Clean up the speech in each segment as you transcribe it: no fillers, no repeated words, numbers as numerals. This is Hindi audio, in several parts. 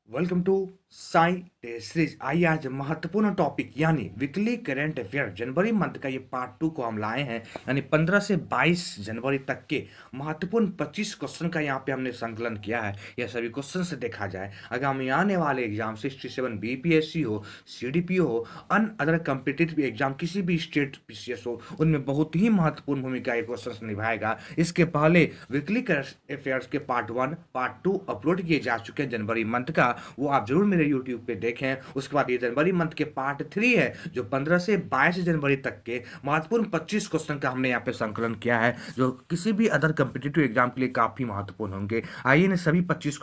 Welcome to Sai test series. आइए आज महत्वपूर्ण टॉपिक यानी वीकली करंट अफेयर जनवरी मंथ का ये पार्ट 2 को हम लाए हैं। यानी 15 से 22 जनवरी तक के महत्वपूर्ण 25 क्वेश्चन का यहाँ पे हमने संकलन किया है। यह सभी क्वेश्चन से देखा जाए आगामी आने वाले एग्जाम 67 बीपीएससी हो, सीडीपी हो, अन अदर कम्पिटिटिव एग्जाम किसी भी स्टेट पीसीएस हो, उनमें बहुत ही महत्वपूर्ण भूमिका ये क्वेश्चन निभाएगा। इसके पहले वीकली करंट अफेयर्स के पार्ट 1 पार्ट 2 अपलोड किए जा चुके हैं जनवरी मंथ का, वो आप जरूर मेरे YouTube पे देखें। उसके बाद ये जनवरी मंथ के पार्ट 3 है जो 15 से 22 जनवरी तक के महत्वपूर्ण 25 क्वेश्चन का हमने यहाँ पे संकलन किया है, जो किसी भी अदर कम्पिटिटिव एग्जाम के लिए काफी महत्वपूर्ण होंगे। आइए इन सभी 25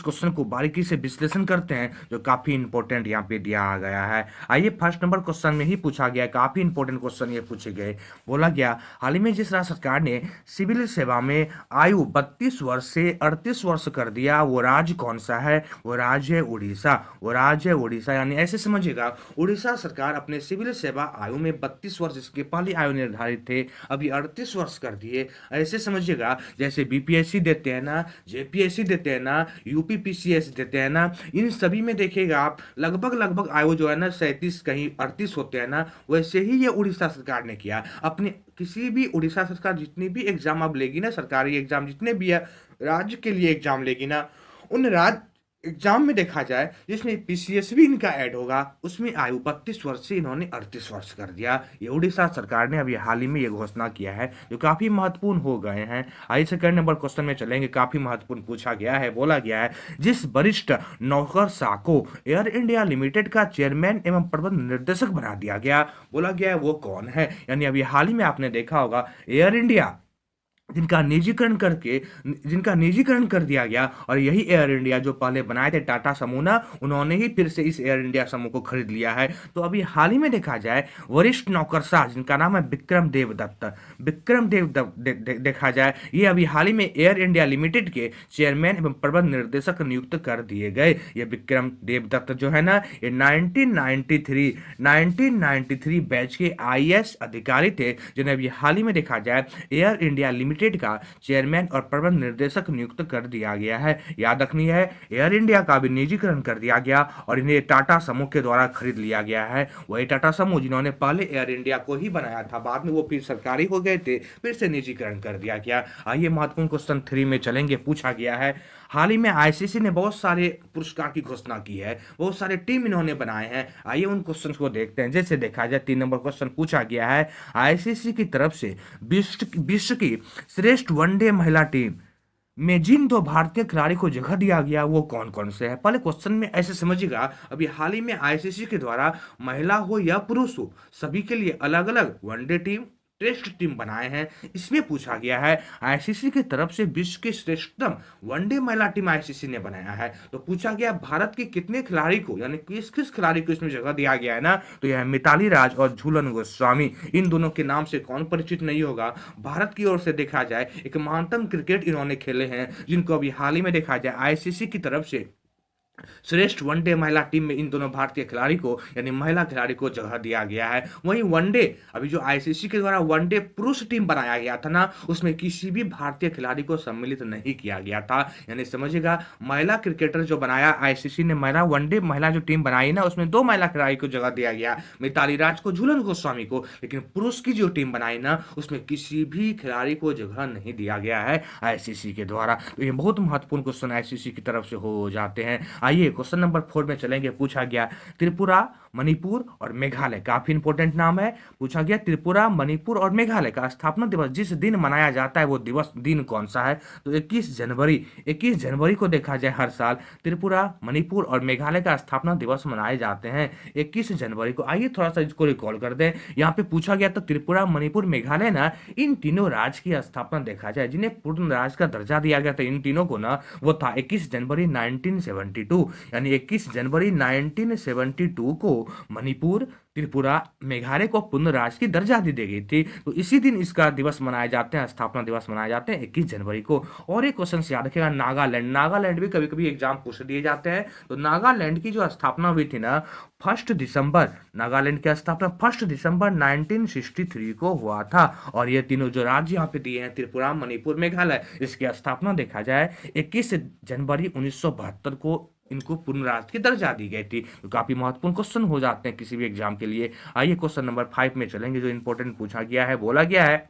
क्वेश्चन को बारीकी से विश्लेषण करते हैं, जो काफी इंपॉर्टेंट यहाँ पे दिया गया है। आइए फर्स्ट नंबर क्वेश्चन में ही पूछा गया, काफी इंपॉर्टेंट क्वेश्चन ये पूछे गए। बोला गया हाल ही में जिस राज्य सरकार ने सिविल सेवा में आयु 32 वर्ष से 38 वर्ष कर दिया, वो राज्य कौन सा है? वो राज्य है उड़ीसा। वो राज्य है उड़ीसा। यानी ऐसे समझिएगा, उड़ीसा सरकार अपने सिविल सेवा आयु में 32 वर्ष, इसके पहले आयु निर्धारित थे, अभी 38 वर्ष कर दिए। ऐसे समझिएगा जैसे बीपीएससी देते हैं ना, जेपीएससी देते हैं ना, यूपीपीसीएस देते हैं ना, इन सभी में देखिएगा आप लगभग आयु जो है ना 37 कहीं 38 होते हैं ना, वैसे ही ये उड़ीसा सरकार ने किया। अपने किसी भी उड़ीसा सरकार जितनी भी एग्जाम अब लेगी ना, सरकारी एग्जाम जितने भी है राज्य के लिए एग्जाम लेगी ना, उन राज्य एग्जाम में देखा जाए जिसमें पीसीएस भी इनका ऐड होगा, उसमें आयु 32 वर्ष से इन्होंने 38 वर्ष कर दिया। ये उड़ीसा सरकार ने अभी हाल ही में ये घोषणा किया है, जो काफी महत्वपूर्ण हो गए हैं। आइए सेकंड नंबर क्वेश्चन में चलेंगे, काफी महत्वपूर्ण पूछा गया है। बोला गया है जिस वरिष्ठ नौकरशाह को एयर इंडिया लिमिटेड का चेयरमैन एवं प्रबंध निर्देशक बना दिया गया, बोला गया है वो कौन है? यानी अभी हाल ही में आपने देखा होगा एयर इंडिया जिनका निजीकरण कर दिया गया, और यही एयर इंडिया जो पहले बनाए थे टाटा समूह ना, उन्होंने ही फिर से इस एयर इंडिया समूह को खरीद लिया है। तो अभी हाल ही में देखा जाए वरिष्ठ नौकरशाह जिनका नाम है विक्रम देव देखा जाए, ये अभी हाल ही में एयर इंडिया लिमिटेड के चेयरमैन एवं प्रबंध निर्देशक नियुक्त कर दिए गए। ये विक्रम देव दत्त जो है ना, ये 1993 बैच के आईएएस अधिकारी थे, जिन्हें अभी हाल ही में देखा जाए एयर इंडिया लिमिटेड का चेयरमैन और प्रबंध निर्देशक नियुक्त कर दिया गया है। याद रखनी है, एयर इंडिया का भी निजीकरण कर दिया गया और इन्हें टाटा समूह के द्वारा खरीद लिया गया है। वही टाटा समूह जिन्होंने पहले एयर इंडिया को ही बनाया था, बाद में वो फिर सरकारी हो गए थे, फिर से निजीकरण कर दिया गया। आइए महत्वपूर्ण क्वेश्चन 3 में चलेंगे। पूछा गया है हाल ही में आईसीसी ने बहुत सारे पुरस्कार की घोषणा की है, बहुत सारे टीम इन्होंने बनाए हैं। आइए उन क्वेश्चन को देखते हैं। जैसे देखा जाए 3 नंबर क्वेश्चन पूछा गया है आईसीसी की तरफ से विश्व की श्रेष्ठ वनडे महिला टीम में जिन 2 भारतीय खिलाड़ी को जगह दिया गया वो कौन कौन से है? पहले क्वेश्चन में ऐसे समझिएगा, अभी हाल ही में आईसीसी के द्वारा महिला हो या पुरुष हो, सभी के लिए अलग अलग वनडे टीम, टेस्ट टीम बनाए हैं। इसमें पूछा गया है आईसीसी की तरफ से विश्व की श्रेष्ठतम वनडे महिला टीम आईसीसी ने बनाया है, तो पूछा गया भारत के कितने खिलाड़ी को, यानी किस किस खिलाड़ी को इसमें जगह दिया गया है ना, तो यह मिताली राज और झूलन गोस्वामी, इन दोनों के नाम से कौन परिचित नहीं होगा। भारत की ओर से देखा जाए एक महानतम क्रिकेट इन्होंने खेले हैं, जिनको अभी हाल ही में देखा जाए आईसीसी की तरफ से श्रेष्ठ वनडे महिला टीम में इन दोनों भारतीय खिलाड़ी को, यानी महिला खिलाड़ी को जगह दिया गया है। वहीं वनडे अभी जो आईसीसी के द्वारा वनडे पुरुष टीम बनाया गया था ना, उसमें किसी भी भारतीय खिलाड़ी को सम्मिलित नहीं किया गया था। यानी समझिएगा, महिला क्रिकेटर जो बनाया आईसीसी ने, महिला जो टीम बनाई ना, उसमें 2 महिला खिलाड़ी को जगह दिया गया, मिताली राज को, झूलन गोस्वामी को। लेकिन पुरुष की जो टीम बनाई ना, उसमें किसी भी खिलाड़ी को जगह नहीं दिया गया है आईसीसी के द्वारा। तो ये बहुत महत्वपूर्ण क्वेश्चन आईसीसी की तरफ से हो जाते हैं। आइए क्वेश्चन नंबर 4 में चलेंगे। पूछा गया त्रिपुरा, मणिपुर और मेघालय, काफी इंपॉर्टेंट नाम है। पूछा गया त्रिपुरा, मणिपुर और मेघालय का स्थापना दिवस जिस दिन मनाया जाता है वो दिन कौन सा है? तो 21 जनवरी को देखा जाए हर साल त्रिपुरा, मणिपुर और मेघालय का स्थापना दिवस मनाए जाते हैं 21 जनवरी को। आइए थोड़ा सा इसको रिकॉल कर दें। यहाँ पे पूछा गया तो त्रिपुरा, मणिपुर, मेघालय ना, इन तीनों राज्य की स्थापना देखा जाए, जिन्हें पूर्ण राज्य का दर्जा दिया गया था इन तीनों को ना, वो था 21 जनवरी 1972। यानी 21 जनवरी 1972 को मणिपुर, त्रिपुरा मेघालय को पूर्ण राज्य की दर्जा दी गई थी। तो इसी दिन इसका दिवस मनाए जाते हैं, स्थापना दिवस मनाए जाते हैं 21 जनवरी को। और एक क्वेश्चन याद रखिएगा, नागालैंड, नागालैंड भी कभी कभी एग्जाम पूछ दिए जाते हैं। तो नागालैंड की जो स्थापना हुई थी ना 1 दिसंबर, नागालैंड की स्थापना 1 दिसंबर 1963 को हुआ था। और ये तीनों जो राज्य यहाँ पे दिए हैं, त्रिपुरा, मणिपुर, मेघालय, इसकी स्थापना देखा जाए 21 जनवरी 1972 को इनको पूर्ण राज्य की दर्जा दी गई थी। तो काफी महत्वपूर्ण क्वेश्चन हो जाते हैं किसी भी एग्जाम के लिए। आइए क्वेश्चन नंबर 5 में चलेंगे, जो इंपॉर्टेंट पूछा गया है। बोला गया है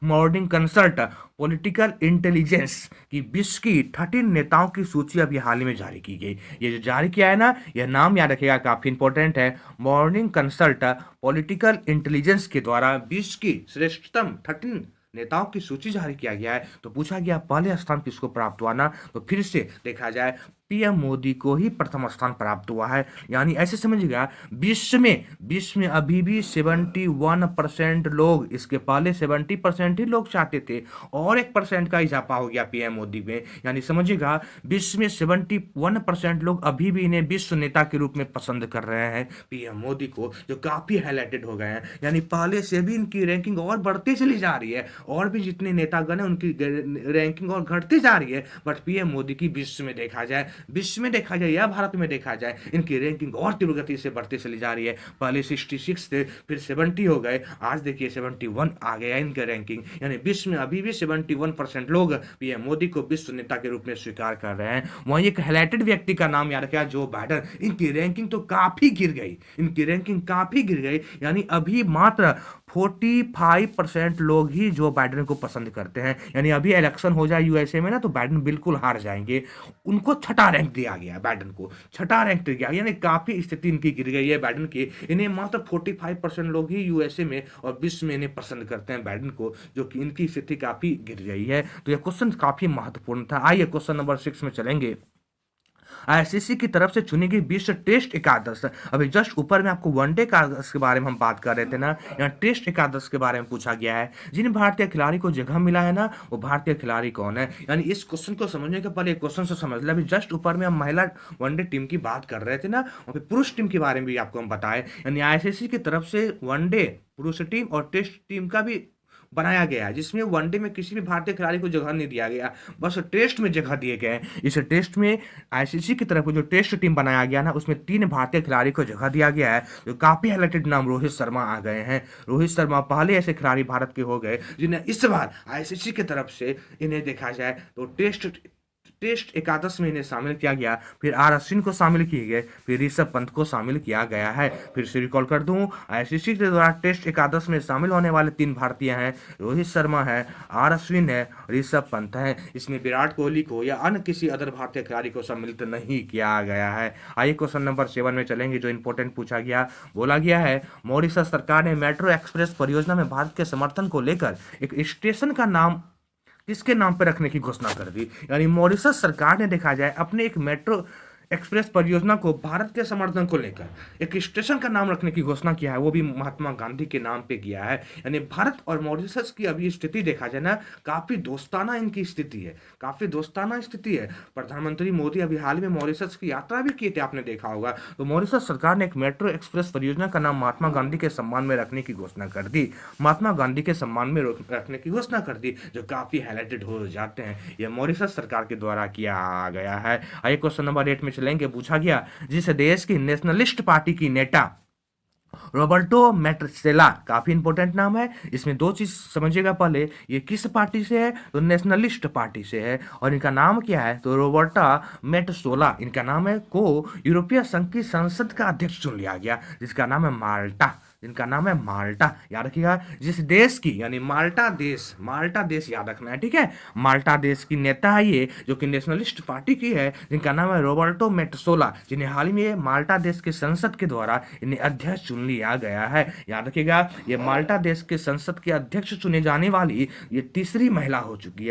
मॉर्निंग कंसल्ट पॉलिटिकल इंटेलिजेंस की विश्व की 13 नेताओं की सूची अभी हाल ही में जारी की गई। ये जो जारी किया है ना, यह नाम याद रखिएगा, काफी इंपॉर्टेंट है। मॉर्निंग कंसल्ट पॉलिटिकल इंटेलिजेंस के द्वारा विश्व की श्रेष्ठतम 13 नेताओं की सूची जारी किया गया है। तो पूछा गया पहले स्थान किसको प्राप्त हुआ ना, तो फिर से देखा जाए पीएम मोदी को ही प्रथम स्थान प्राप्त हुआ है। यानी ऐसे समझिएगा, विश्व में अभी भी 71% लोग, इसके पहले 70% ही लोग चाहते थे, और 1% का इजाफा हो गया पीएम मोदी में। यानी समझिएगा विश्व में 71% लोग अभी भी इन्हें विश्व नेता के रूप में पसंद कर रहे हैं, पीएम मोदी को, जो काफी हाईलाइटेड हो गए हैं। यानी पहले से भी इनकी रैंकिंग और बढ़ती चली जा रही है, और भी जितने नेतागण हैं उनकी रैंकिंग और घटती जा रही है। बट पीएम मोदी की विश्व में देखा जाए या भारत में देखा जाए, इनकी रैंकिंग और तीव्र गति से बढ़ती चली जा रही है। पहले 66 थे, फिर 70 हो गए, आज देखिए 71 आ गया इनका रैंकिंग। यानी विश्व में अभी भी 71% लोग पीएम मोदी को विश्व नेता के रूप में स्वीकार कर रहे हैं। वहीं एक हाईलाइटेड व्यक्ति का नाम याद रखा, जो बाइडेन, इनकी रैंकिंग तो काफी गिर गई, यानी अभी मात्र 45% लोग ही जो बाइडेन को पसंद करते हैं। यानी अभी इलेक्शन हो जाए यूएसए में ना, तो बाइडेन बिल्कुल हार जाएंगे। उनको छठा रैंक दिया गया है, बाइडेन को छठा रैंक दिया गया, यानी काफी स्थिति इनकी गिर गई है बाइडेन की। इन्हें मात्र 45% लोग ही यूएसए में और विश्व में इन्हें पसंद करते हैं बाइडेन को, जो कि इनकी स्थिति काफी गिर गई है। तो यह क्वेश्चन काफी महत्वपूर्ण था। आइए क्वेश्चन नंबर 6 में चलेंगे। आईसीसी की तरफ से चुनी गई विश्व टेस्ट एकादश, अभी जस्ट ऊपर में आपको वनडे एकादश के बारे में हम बात कर रहे थे ना, यहाँ टेस्ट एकादश के बारे में पूछा गया है। जिन भारतीय खिलाड़ी को जगह मिला है ना, वो भारतीय खिलाड़ी कौन है। यानी इस क्वेश्चन को समझने के पहले क्वेश्चन से समझ ले। अभी जस्ट ऊपर में हम महिला वनडे टीम की बात कर रहे थे ना, वहाँ पे पुरुष टीम के बारे में भी आपको हम बताए। यानी आईसीसी की तरफ से वनडे पुरुष टीम और टेस्ट टीम का भी बनाया गया है, जिसमें वनडे में किसी भी भारतीय खिलाड़ी को जगह नहीं दिया गया, बस टेस्ट में जगह दिए गए हैं। इस टेस्ट में आईसीसी की तरफ जो टेस्ट टीम बनाया गया ना, उसमें 3 भारतीय खिलाड़ी को जगह दिया गया है, जो काफी हाईलाइटेड नाम रोहित शर्मा आ गए हैं। रोहित शर्मा पहले ऐसे खिलाड़ी भारत के हो गए जिन्हें इस बार आईसीसी की तरफ से इन्हें देखा जाए तो टेस्ट एकादश में इन्हें शामिल किया गया। फिर आर अश्विन को शामिल किए गए, फिर ऋषभ पंत को शामिल किया गया है। फिर से रिकॉल कर दूं, आईसीसी के द्वारा टेस्ट एकादश में शामिल होने वाले 3 भारतीय हैं, रोहित शर्मा है, आर अश्विन है, ऋषभ पंत है। इसमें विराट कोहली को या अन्य किसी अदर भारतीय खिलाड़ी को सम्मिलित नहीं किया गया है। आइए क्वेश्चन नंबर 7 में चलेंगे, जो इंपॉर्टेंट पूछा गया। बोला गया है मॉरिशस सरकार ने मेट्रो एक्सप्रेस परियोजना में भारत के समर्थन को लेकर एक स्टेशन का नाम किसके नाम पर रखने की घोषणा कर दी। यानी मॉरिशस सरकार ने देखा जाए अपने एक मेट्रो एक्सप्रेस परियोजना को भारत के समर्थन को लेकर एक स्टेशन का नाम रखने की घोषणा किया है, वो भी महात्मा गांधी के नाम पे किया है। यानी भारत और मॉरिशस की अभी स्थिति देखा जाए ना, काफी दोस्ताना इनकी स्थिति है, काफी दोस्ताना स्थिति है। प्रधानमंत्री मोदी अभी हाल में मॉरिशस की यात्रा भी किए थे, आपने देखा होगा। तो मॉरिशस सरकार ने एक मेट्रो एक्सप्रेस परियोजना का नाम महात्मा गांधी के सम्मान में रखने की घोषणा कर दी, महात्मा गांधी के सम्मान में रखने की घोषणा कर दी, जो काफी हाईलाइटेड हो जाते हैं। यह मॉरिशस सरकार के द्वारा किया गया है। आइए क्वेश्चन नंबर 8 में चलेंगे। पूछा गया जिस देश की नेशनलिस्ट पार्टी की नेता रॉबर्टो मेट्सेला, काफी इंपॉर्टेंट नाम है, इसमें 2 चीज समझिएगा। पहले ये किस पार्टी से है, तो नेशनलिस्ट पार्टी से है, और इनका नाम क्या है, तो रोबर्टा मेट्सोला इनका नाम है, को यूरोपीय संघ की संसद का अध्यक्ष चुन लिया गया, जिसका नाम है माल्टा, जिनका नाम है माल्टा। याद रखिएगा, जिस देश की, यानी माल्टा देश याद रखना है, ठीक है। माल्टा देश की नेता है ये, जो कि नेशनलिस्ट पार्टी की है, जिनका नाम है रॉबर्टो मेट्सोला, जिन्हें हाल ही में माल्टा देश के संसद के द्वारा इन्हें अध्यक्ष चुन लिया गया है। याद रखिएगा, ये माल्टा देश के संसद के अध्यक्ष चुने जाने वाली ये तीसरी महिला हो चुकी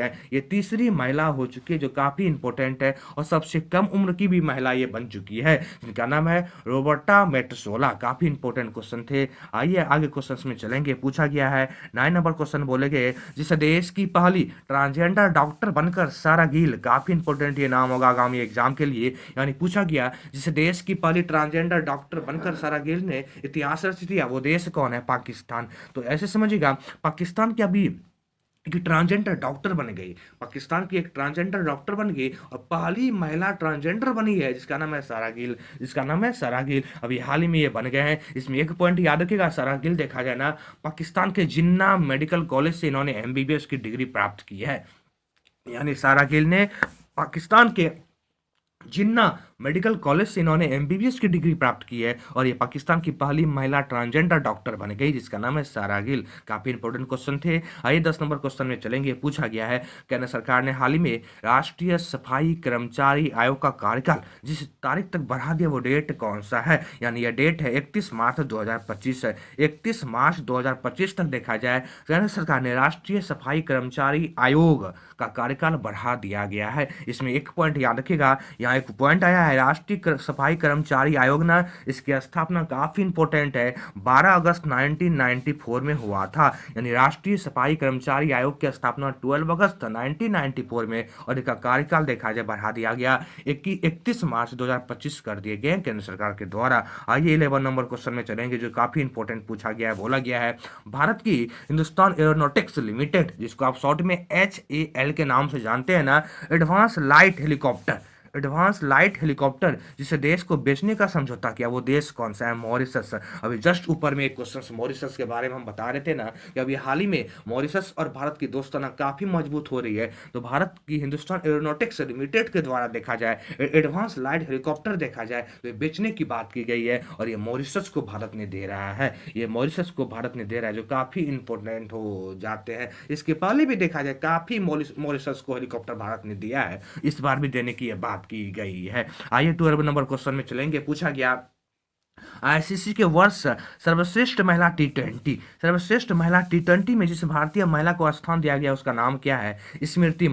है, जो काफी इंपॉर्टेंट है, और सबसे कम उम्र की भी महिला ये बन चुकी है, जिनका नाम है रोबर्टा मेट्सोला। काफी इंपॉर्टेंट क्वेश्चन थे, आइए आगे क्वेश्चन में चलेंगे। पूछा गया है 9 नंबर क्वेश्चन बोलेंगे, जिस देश की पहली ट्रांसजेंडर डॉक्टर बनकर सारा गिल, काफी इंपॉर्टेंट ये नाम होगा आगामी एग्जाम के लिए। यानी पूछा गया जिस देश की पहली ट्रांसजेंडर डॉक्टर बनकर सारा गिल ने इतिहास रच दिया, वो देश कौन है? पाकिस्तान। तो ऐसे समझिएगा, पाकिस्तान की अभी एक ट्रांसजेंडर डॉक्टर बन गई, पाकिस्तान की एक ट्रांसजेंडर डॉक्टर बन गई और पहली महिला ट्रांसजेंडर बनी है जिसका नाम है सारा गिल, जिसका नाम है सारा गिल। अभी हाल ही में ये बन गए हैं। इसमें एक पॉइंट याद रखिएगा, सारा गिल देखा जाए ना, पाकिस्तान के जिन्ना मेडिकल कॉलेज से इन्होंने एमबीबीएस की डिग्री प्राप्त की है। यानी सारा गिल ने पाकिस्तान के जिन्ना मेडिकल कॉलेज से इन्होंने एमबीबीएस की डिग्री प्राप्त की है और ये पाकिस्तान की पहली महिला ट्रांसजेंडर डॉक्टर बन गई जिसका नाम है सारा गिल। काफी इंपॉर्टेंट क्वेश्चन थे। आइए 10 नंबर क्वेश्चन में चलेंगे। पूछा गया है, केंद्र सरकार ने हाल ही में राष्ट्रीय सफाई कर्मचारी आयोग का कार्यकाल जिस तारीख तक बढ़ा दिया, वो डेट कौन सा है? यानी यह डेट है 31 मार्च 2025 है। 31 मार्च 2025 तक देखा जाए, केंद्र सरकार ने राष्ट्रीय सफाई कर्मचारी आयोग का कार्यकाल बढ़ा दिया गया है। इसमें एक पॉइंट याद रखिएगा, यहाँ एक पॉइंट आया है राष्ट्रीय सफाई कर्मचारी आयोग ना, इसकी स्थापना काफी इंपॉर्टेंट है, 12 अगस्त 1994 में हुआ था। यानी राष्ट्रीय सफाई कर्मचारी आयोग की स्थापना 12 अगस्त 1994 में और इसका कार्यकाल देखा जाए बढ़ा दिया गया 31 मार्च 2025 कर दिए गए केंद्र सरकार के द्वारा। आइए 11 नंबर क्वेश्चन में चलेंगे जो काफी इंपॉर्टेंट पूछा गया है। बोला गया है, भारत की हिंदुस्तान एरोनॉटिक्स लिमिटेड, जिसको आप शॉर्ट में HAL के नाम से जानते हैं ना, एडवांस लाइट हेलीकॉप्टर जिसे देश को बेचने का समझौता किया, वो देश कौन सा है? मॉरिशस। अभी जस्ट ऊपर में एक क्वेश्चन मॉरिशस के बारे में हम बता रहे थे ना कि अभी हाल ही में मॉरिशस और भारत की दोस्ताना काफी मजबूत हो रही है। तो भारत की हिंदुस्तान एरोनॉटिक्स लिमिटेड के द्वारा देखा जाए एडवांस लाइट हेलीकॉप्टर देखा जाए तो ये बेचने की बात की गई है और ये मॉरिशस को भारत ने दे रहा है, ये मॉरिशस को भारत ने दे रहा है, जो काफी इंपॉर्टेंट हो जाते हैं। इसके पहले भी देखा जाए काफी मॉरिशस को हेलीकॉप्टर भारत ने दिया है, इस बार भी देने की बात की गई है। आइए 12 नंबर क्वेश्चन में चलेंगे। पूछा गया, आईसीसी के वर्ष सर्वश्रेष्ठ महिला टी20 में जिस भारतीय महिला को स्थान दिया गया उसका नाम क्या है? स्मृति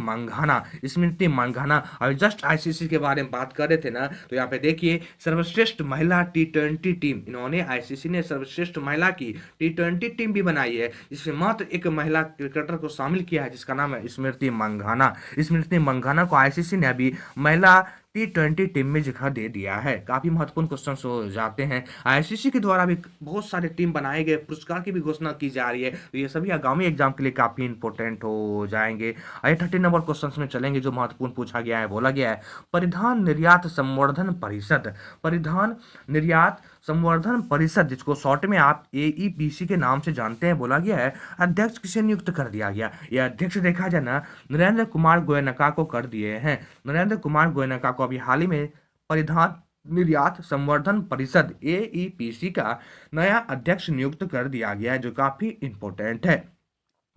मंघाना। और जस्ट आईसीसी के बारे में बात कर रहे थे ना, तो यहाँ पे देखिए सर्वश्रेष्ठ महिला टी20 टीम, इन्होंने आईसीसी ने सर्वश्रेष्ठ महिला की टी20 टीम भी बनाई है, जिसमें मात्र एक महिला क्रिकेटर को शामिल किया है जिसका नाम है स्मृति मंघाना को आईसीसी ने अभी महिला टी20 टीम में जगह दे दिया है। काफी महत्वपूर्ण क्वेश्चन हो जाते हैं। आईसीसी के द्वारा भी बहुत सारे टीम बनाए गए, पुरस्कार की भी घोषणा की जा रही है, तो ये सभी आगामी एग्जाम के लिए काफी इंपॉर्टेंट हो जाएंगे। आइए 13 नंबर क्वेश्चन में चलेंगे जो महत्वपूर्ण पूछा गया है। बोला गया है, परिधान निर्यात संवर्धन परिषद जिसको शॉर्ट में आप AEPC के नाम से जानते हैं, बोला गया है अध्यक्ष किसे नियुक्त कर दिया गया? यह अध्यक्ष देखा जाए ना, नरेंद्र कुमार गोयनका को कर दिए हैं। नरेंद्र कुमार गोयनका को अभी हाल ही में परिधान निर्यात संवर्धन परिषद AEPC का नया अध्यक्ष नियुक्त कर दिया गया है, जो काफी इंपॉर्टेंट है।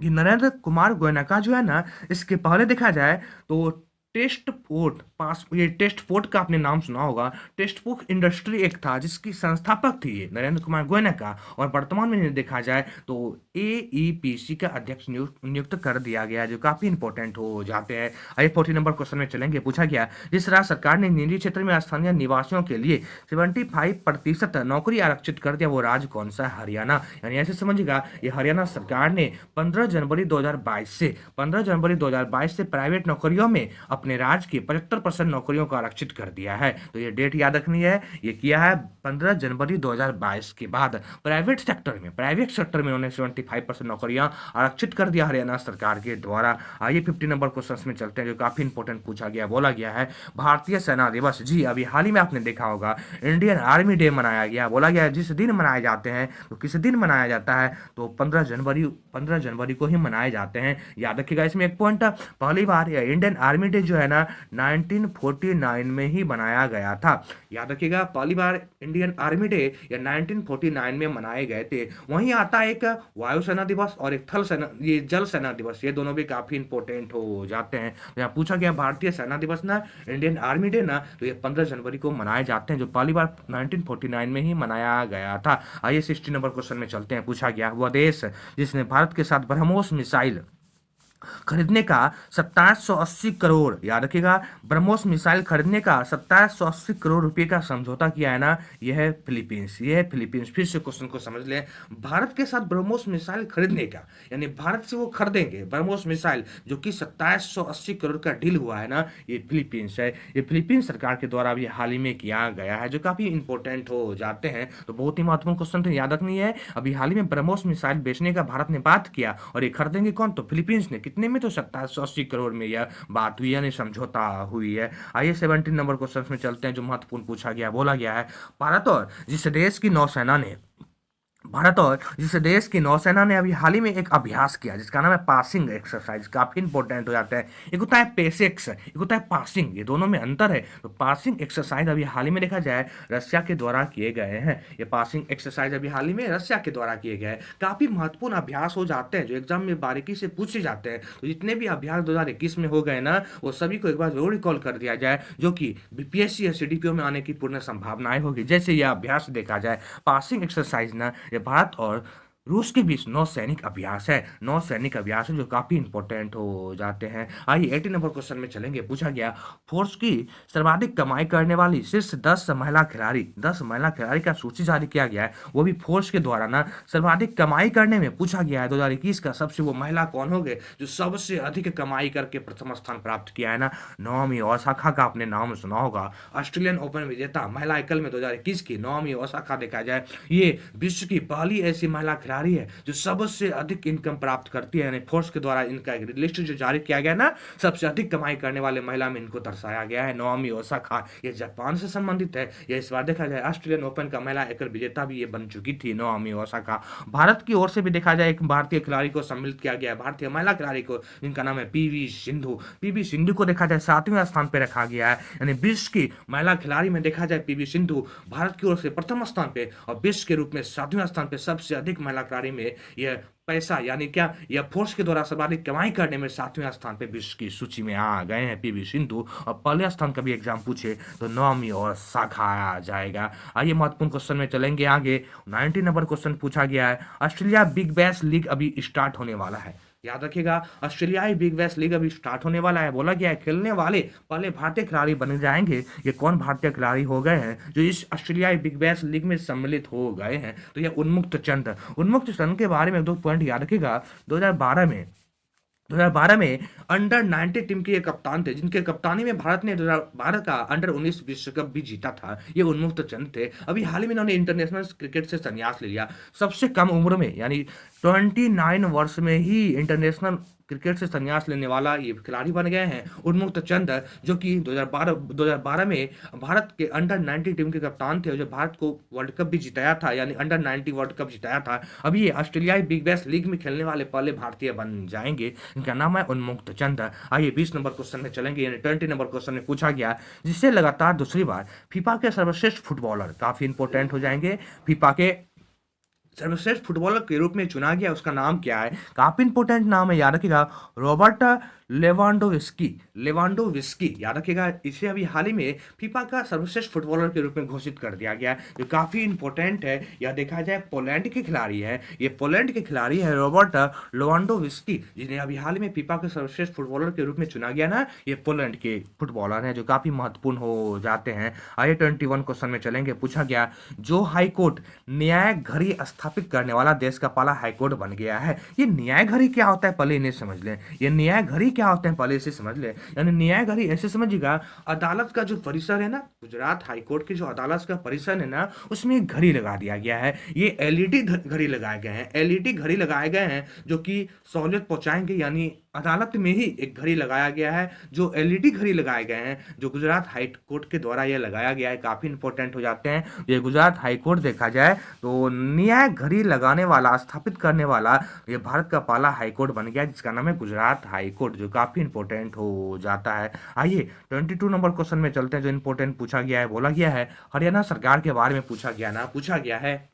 कि नरेंद्र कुमार गोयनका जो है ना, इसके पहले देखा जाए तो टेस्ट पोर्ट का आपने नाम सुना होगा, टेस्ट पोर्ट इंडस्ट्री एक था जिसकी संस्थापक थी ये नरेंद्र कुमार गोयनका, और वर्तमान में देखा जाए तो AEPC का अध्यक्ष नियुक्त कर दिया गया, जो काफी इंपॉर्टेंट हो जाते हैं। आइए 14 नंबर क्वेश्चन में चलेंगे। पूछा गया, जिस राज्य सरकार ने निजी क्षेत्र में स्थानीय निवासियों के लिए 75% नौकरी आरक्षित कर दिया, वो राज्य कौन सा है? हरियाणा। यानी ऐसे समझिएगा, ये हरियाणा सरकार ने 15 जनवरी 2022 से प्राइवेट नौकरियों में अपने राज्य की 75% नौकरियों को आरक्षित कर दिया है। तो ये डेट याद रखनी है, ये किया है 15 जनवरी 2022 के बाद। प्राइवेट सेक्टर में उन्होंने 75% नौकरियां आरक्षित कर दिया हरियाणा सरकार के द्वारा। आइए 50 नंबर क्वेश्चन में चलते हैं जो काफी इंपॉर्टेंट पूछा गया। बोला गया है, भारतीय सेना दिवस, जी अभी हाल ही में आपने देखा होगा इंडियन आर्मी डे मनाया गया। बोला गया जिस दिन मनाए जाते हैं, तो किस दिन मनाया जाता है? तो 15 जनवरी को ही मनाए जाते हैं। याद रखिएगा, इसमें एक पॉइंट, पहली बार इंडियन आर्मी डे जो है ना 1949 में ही बनाया गया था। याद रखिएगा, पहली बार इंडियन आर्मी डे या 1949 में मनाए गए थे। वहीं आता है एक वायुसेना दिवस और एक जल सेना दिवस, ये दोनों भी काफी इंपॉर्टेंट हो जाते हैं। तो यहाँ पूछा गया भारतीय सेना दिवस ना, इंडियन आर्मी डे ना, तो ये 15 जनवरी को मनाए जाते हैं, जो पहली बार 1949 में ही मनाया गया था। आइए 60 नंबर क्वेश्चन में चलते हैं। पूछा गया, वह देश जिसने भारत के साथ ब्रह्मोस मिसाइल खरीदने का 2780 करोड़, याद रखिएगा, ब्रह्मोस मिसाइल खरीदने का 2780 करोड़ रुपए का समझौता किया है ना, यह है फिलीपींस। यह है फिलीपींस। फिर से क्वेश्चन को समझ लें, भारत के साथ ब्रह्मोस मिसाइल खरीदने का, यानी भारत से वो खरीदेंगे ब्रह्मोस मिसाइल जो कि 2780 करोड़ का डील हुआ है ना, ये फिलीपींस है। ये फिलीपींस सरकार के द्वारा अभी हाल ही में किया गया है, जो काफी इंपॉर्टेंट हो जाते हैं। तो बहुत ही महत्वपूर्ण क्वेश्चन थे, याद रखनी है। अभी हाल ही में ब्रह्मोस मिसाइल बेचने का भारत ने बात किया और ये खरीदेंगे कौन, तो फिलीपींस ने। कितने में, तो 2780 करोड़ में यह बात हुई, यानी समझौता हुई है। आइए 17 नंबर क्वेश्चन में चलते हैं, जो महत्वपूर्ण पूछा गया, बोला गया है, भारत और जिस देश की नौसेना ने भारत और जिस देश की नौसेना ने अभी हाल ही में एक अभ्यास किया जिसका नाम है पासिंग एक्सरसाइज, काफी इंपॉर्टेंट हो जाता है। एक होता है पेसेक्स, एक होता है पासिंग, ये दोनों में अंतर है। तो पासिंग एक्सरसाइज अभी हाल ही में देखा जाए रशिया के द्वारा किए गए हैं। ये पासिंग एक्सरसाइज अभी हाल ही में रशिया के द्वारा किए गए हैं। काफी महत्वपूर्ण अभ्यास हो जाते हैं जो एग्जाम में बारीकी से पूछे जाते हैं। तो जितने भी अभ्यास 2021 में हो गए ना, वो सभी को एक बार जरूर रिकॉल कर दिया जाए, जो कि बीपीएससी या सीडीपीओ में आने की पूर्ण संभावनाएं होगी। जैसे यह अभ्यास देखा जाए, पासिंग एक्सरसाइज ना, ये भारत और रूस के बीच नौसैनिक अभ्यास है। नौसैनिक अभ्यास है जो काफी इंपॉर्टेंट हो जाते हैं। आइए 18 नंबर क्वेश्चन में चलेंगे। पूछा गया, फोर्स की सर्वाधिक कमाई करने वाली शीर्ष 10 महिला खिलाड़ी, 10 महिला खिलाड़ी का सूची जारी किया गया है, वो भी फोर्स के द्वारा ना, सर्वाधिक कमाई करने में पूछा गया है 2021 का सबसे वो महिला कौन हो गए जो सबसे अधिक कमाई करके प्रथम स्थान प्राप्त किया है ना, नाओमी ओसाका का आपने नाम सुना होगा। ऑस्ट्रेलियन ओपन विजेता महिला एकल में 2021 की नाओमी ओसाका देखा जाए, ये विश्व की पहली ऐसी महिला खिलाड़ी है जो सबसे अधिक इनकम प्राप्त करती है। यानी फोर्स के द्वारा इनका एक लिस्ट जो जारी किया गया ना, सबसे अधिक कमाई करने वाले महिला में इनको दर्शाया गया है, नाओमी ओसाका। ये जापान से संबंधित है। ये इस बार देखा जाए ऑस्ट्रेलियन ओपन का महिला एकल विजेता भी ये बन चुकी थी, नाओमी ओसाका। भारत की ओर से भी देखा जाए एक भारतीय खिलाड़ी को सम्मिलित किया गया है, भारतीय महिला खिलाड़ी को, जिनका नाम है पीवी सिंधु। पीवी सिंधु को देखा जाए 7वें स्थान पर रखा गया है। यानी विश्व की महिला खिलाड़ी में देखा जाए पीवी सिंधु भारत की ओर से प्रथम स्थान पे और विश्व के रूप में 7वें स्थान पे सबसे अधिक महिला खिलाड़ी में यह पैसा, यानी क्या, यह फोर्स के द्वारा सर्वाधिक कमाई करने में 7वें स्थान पे विश्व की सूची में आ गए हैं पीवी सिंधु। और पहले स्थान का भी एग्जाम पूछे तो नाओमी ओसाका आ जाएगा। आइए महत्वपूर्ण क्वेश्चन में चलेंगे आगे। 19 नंबर क्वेश्चन पूछा गया है, ऑस्ट्रेलिया बिग बैश लीग अभी स्टार्ट होने वाला है। याद रखिएगा, ऑस्ट्रेलियाई बिग बैश लीग अभी स्टार्ट होने वाला है। बोला गया है खेलने वाले पहले भारतीय खिलाड़ी बन जाएंगे। ये कौन भारतीय खिलाड़ी हो गए हैं जो इस ऑस्ट्रेलियाई बिग बैश लीग में सम्मिलित हो गए हैं, तो ये उन्मुक्त चंद। उन्मुक्त चंद के बारे में 2 पॉइंट याद रखिएगा। 2012 में अंडर 90 टीम के ये कप्तान थे, जिनके कप्तानी में भारत ने 2012 का अंडर 19 विश्व कप भी जीता था। ये उन्मुक्त चंद थे। अभी हाल ही में इन्होंने इंटरनेशनल क्रिकेट से संन्यास ले लिया। सबसे कम उम्र में, यानी 29 वर्ष में ही इंटरनेशनल क्रिकेट से संन्यास लेने वाला ये खिलाड़ी बन गए हैं उन्मुक्त चंद, जो कि 2012 में भारत के अंडर 90 टीम के कप्तान थे, जो भारत को वर्ल्ड कप भी जिताया था, यानी अंडर 90 वर्ल्ड कप जिताया था। अभी ये ऑस्ट्रेलियाई बिग बैश लीग में खेलने वाले पहले भारतीय बन जाएंगे। इनका नाम है उन्मुक्त चंद। आइए 20 नंबर क्वेश्चन में चलेंगे। यानी 20 नंबर क्वेश्चन में पूछा गया, जिससे लगातार दूसरी बार फीफा के सर्वश्रेष्ठ फुटबॉलर, काफी इंपॉर्टेंट हो जाएंगे, फीफा के सर्वश्रेष्ठ फुटबॉलर के रूप में चुना गया, उसका नाम क्या है, काफी इंपॉर्टेंट नाम है, याद रखिएगा, रॉबर्ट लेवांडोव्स्की। याद रखिएगा, इसे अभी हाल ही में फीफा का सर्वश्रेष्ठ फुटबॉलर के रूप में घोषित कर दिया गया, जो काफी इंपॉर्टेंट है। यह देखा जाए पोलैंड के खिलाड़ी है, ये पोलैंड के खिलाड़ी है रॉबर्ट लेवांडोव्स्की, जिन्हें अभी हाल ही में फीफा के सर्वश्रेष्ठ फुटबॉलर के रूप में चुना गया ना, ये पोलैंड के फुटबॉलर हैं जो काफी महत्वपूर्ण हो जाते हैं। आइए 21 क्वेश्चन में चलेंगे। पूछा गया, जो हाईकोर्ट न्याय घड़ी स्थापित करने वाला देश का पहला हाईकोर्ट बन गया है। ये न्याय घड़ी क्या होता है पहले इन्हें समझ लें। ये न्याय घड़ी क्या होते हैं पहले इसे समझ ले। यानी न्याय घड़ी ऐसे समझिएगा, अदालत का जो परिसर है ना, गुजरात हाईकोर्ट की जो अदालत का परिसर है ना, उसमें एक घड़ी लगा दिया गया है। ये एलईडी घड़ी लगाए गए हैं, एलईडी घड़ी लगाए गए हैं जो कि सहूलियत पहुंचाएंगे। यानी अदालत में ही एक घड़ी लगाया गया है, जो एलईडी घड़ी लगाए गए हैं, जो गुजरात हाई कोर्ट के द्वारा यह लगाया गया है, काफी इंपॉर्टेंट हो जाते हैं। ये गुजरात हाई कोर्ट देखा जाए तो न्याय घड़ी लगाने वाला, स्थापित करने वाला ये भारत का पहला हाई कोर्ट बन गया, जिसका नाम है गुजरात हाई कोर्ट, जो काफी इंपॉर्टेंट हो जाता है। आइए 22 नंबर क्वेश्चन में चलते हैं, जो इंपॉर्टेंट पूछा गया है। बोला गया है, हरियाणा सरकार के बारे में पूछा गया है,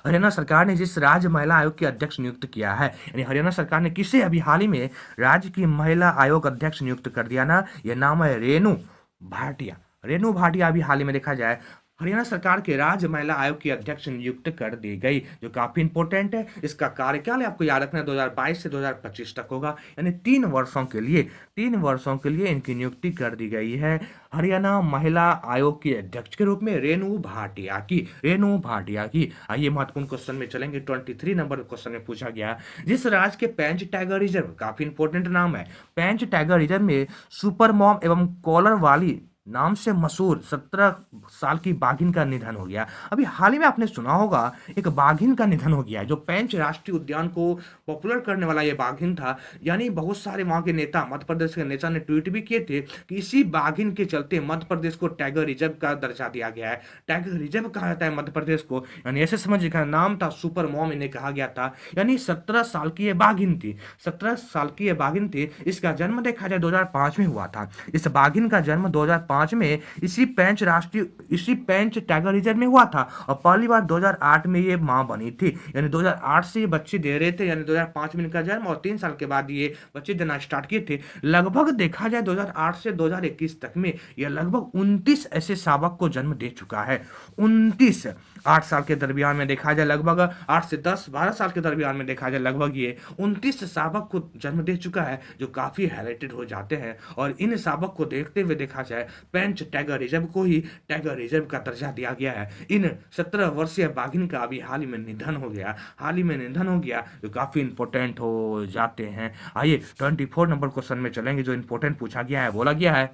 हरियाणा सरकार ने जिस राज्य महिला आयोग के अध्यक्ष नियुक्त किया है, यानी हरियाणा सरकार ने किसे अभी हाल ही में राज्य की महिला आयोग अध्यक्ष नियुक्त कर दिया ना, यह नाम है रेणु भाटिया। रेणु भाटिया अभी हाल ही में देखा जाए हरियाणा सरकार के राज्य महिला आयोग की अध्यक्ष नियुक्त कर दी गई, जो काफी इंपॉर्टेंट है। इसका कार्यकाल आपको याद रखना है 2022 से 2025 तक होगा, यानी 3 वर्षों के लिए इनकी नियुक्ति कर दी गई है हरियाणा महिला आयोग के अध्यक्ष के रूप में रेणु भाटिया की। आइए महत्वपूर्ण क्वेश्चन में चलेंगे। 23 नंबर क्वेश्चन में पूछा गया, जिस राज्य के पेंच टाइगर रिजर्व, काफी इंपॉर्टेंट नाम है, पेंच टाइगर रिजर्व में सुपर मॉम एवं कॉलर वाली नाम से मशहूर 17 साल की बाघिन का निधन हो गया। अभी हाल ही में आपने सुना होगा एक बाघिन का निधन हो गया है, जो पेंच राष्ट्रीय उद्यान को पॉपुलर करने वाला ये बाघिन था। यानी बहुत सारे वहां के नेता, मध्य प्रदेश के नेता ने ट्वीट भी किए थे कि इसी बाघिन के चलते मध्य प्रदेश को टाइगर रिजर्व का दर्जा दिया गया है। टाइगर रिजर्व कहा जाता है मध्य प्रदेश को, यानी ऐसे समझिए का नाम था सुपर मॉम, इन्हें कहा गया था। यानी 17 साल की ये बाघिन थी, 17 साल की ये बाघिन थी। इसका जन्म देखा जाए 2005 में हुआ था। इस बाघिन का जन्म 2005 में इसी पेंच टाइगर रिजर्व में हुआ था, और पहली बार 2008 में ये मां बनी थी। यानी 2008 से ये बच्चे दे रहे थे, यानी 2005 में इनका जन्म, और 3 साल के बाद ये बच्चे देना स्टार्ट किए थे। लगभग देखा जाए 2008 से 2021 तक में यह लगभग 29 ऐसे शावक को जन्म दे चुका है। 29, 8 साल के दरमियान में देखा जाए लगभग 8 से 10-12 साल के दरमियान में देखा जाए लगभग ये 29 शावक को जन्म दे चुका है, जो काफी हाईलाइटेड हो जाते हैं। और इन शावक को देखते हुए देखा जाए पेंच टाइगर रिजर्व को ही टाइगर रिजर्व का दर्जा दिया गया है। इन 17 वर्षीय बाघिन का अभी हाल ही में निधन हो गया, जो काफी इंपॉर्टेंट हो जाते हैं। आइए 24 नंबर क्वेश्चन में चलेंगे, जो इंपॉर्टेंट पूछा गया है। बोला गया है,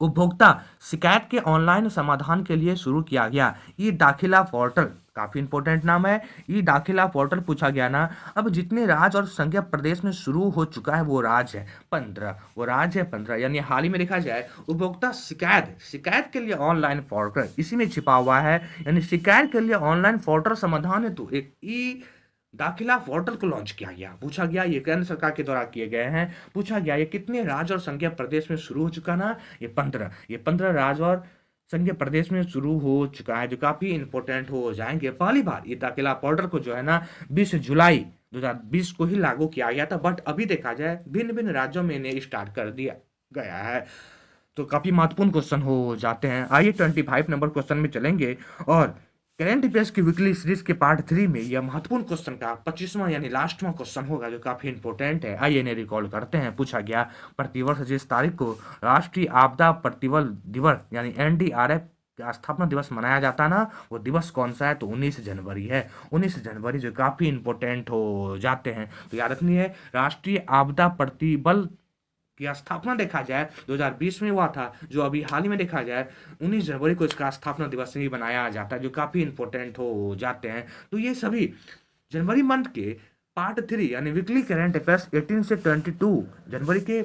उपभोक्ता शिकायत के ऑनलाइन समाधान के लिए शुरू किया गया ई दाखिला पोर्टल। काफी इंपॉर्टेंट नाम है, ई दाखिला पोर्टल पूछा गया ना। अब जितने राज्य और संघीय प्रदेश में शुरू हो चुका है वो राज्य है 15, यानी हाल ही में देखा जाए उपभोक्ता शिकायत के लिए ऑनलाइन पोर्टल इसी में छिपा हुआ है। यानी शिकायत के लिए ऑनलाइन पोर्टल समाधान है, तो एक ई दाखिला पोर्टल को लॉन्च किया गया। पूछा गया ये केंद्र सरकार के द्वारा किए गए हैं। पूछा गया ये कितने राज्य और संघीय प्रदेश में शुरू हो चुका ना, ये 15 राज्य और संघीय प्रदेश में शुरू हो चुका है, जो काफी इंपॉर्टेंट हो जाएंगे। पहली बार ये दाखिला पोर्टल को जो है ना 20 जुलाई 2020 को ही लागू किया गया था, बट अभी देखा जाए भिन्न भिन्न राज्यों में इन्हें स्टार्ट कर दिया गया है। तो काफी महत्वपूर्ण क्वेश्चन हो जाते हैं। आइए 25 नंबर क्वेश्चन में चलेंगे, और करेंट अफेयर्स की वीकली सीरीज के पार्ट 3 में यह महत्वपूर्ण क्वेश्चन का 25वां यानी लास्टवां क्वेश्चन होगा, जो काफी इंपॉर्टेंट है। आइए इन्हें रिकॉल करते हैं। पूछा गया, प्रतिवर्ष जिस तारीख को राष्ट्रीय आपदा प्रतिबल दिवस यानी एनडीआरएफ का स्थापना दिवस मनाया जाता है ना, वो दिवस कौन सा है, तो 19 जनवरी है। 19 जनवरी, जो काफी इंपॉर्टेंट हो जाते हैं। तो याद रखनी है, राष्ट्रीय आपदा प्रतिबल की स्थापना देखा जाए 2020 में हुआ था, जो अभी हाल ही में देखा जाए 19 जनवरी को इसका स्थापना दिवस ही बनाया जाता है, जो काफी इंपॉर्टेंट हो जाते हैं। तो ये सभी जनवरी मंथ के पार्ट 3 यानी वीकली करंट अफेयर्स 18 से 22 जनवरी के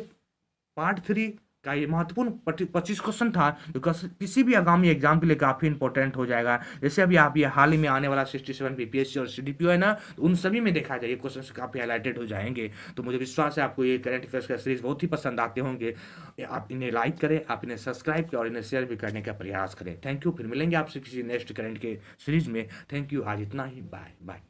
पार्ट 3 का ये महत्वपूर्ण 25 क्वेश्चन था, जो किसी भी आगामी एग्जाम के लिए काफी इंपॉर्टेंट हो जाएगा। जैसे अभी आप ये हाल ही में आने वाला 67 बीपीएससी और सीडीपीओ है ना, तो उन सभी में देखा जाए ये क्वेश्चन काफी हाईलाइटेड हो जाएंगे। तो मुझे विश्वास है आपको ये करंट अफेयर्स का सीरीज बहुत ही पसंद आते होंगे। आप इन्हें लाइक करें, आप इन्हें सब्सक्राइब करें और इन्हें शेयर भी करने का प्रयास करें। Thank you. फिर मिलेंगे आपसे किसी नेक्स्ट करंट के सीरीज में। Thank you. आज इतना ही। Bye bye.